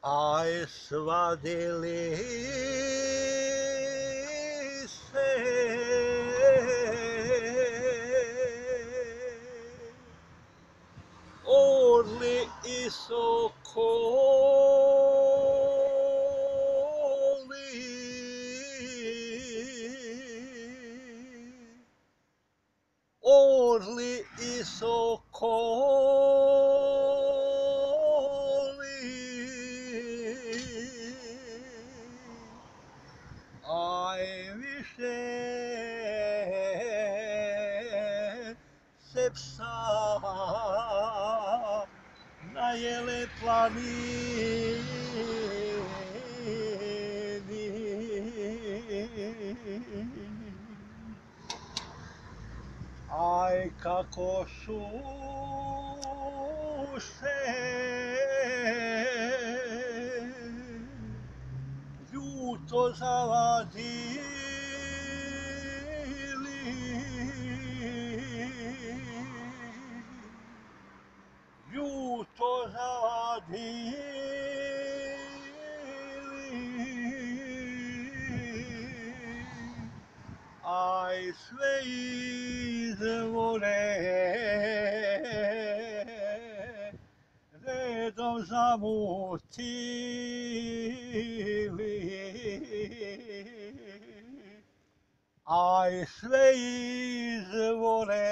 Aj svadili se orli i sokoli, orli i sokoli, aj više se psa najele planini. Aj kako su se ljuto zavadili, ljuto zavadili, aj sve izvore redom zamutili, aj sve izvore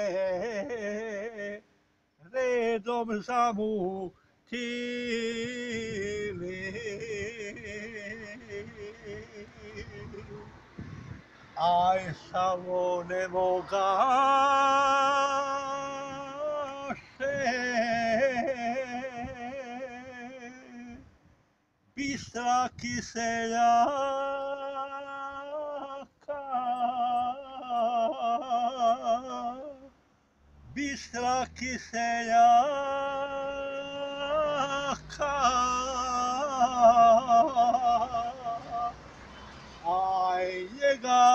redom zamutili, aj samo ne mogaše bistra kiseljaka, bistra kiseljaka, aj njega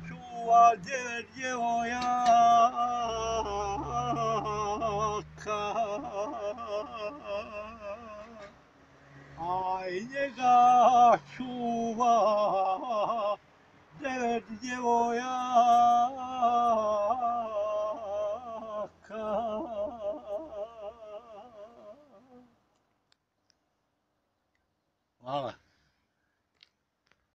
čuva djevojaka, aj njega čuva 9 djevojaka. Hvala.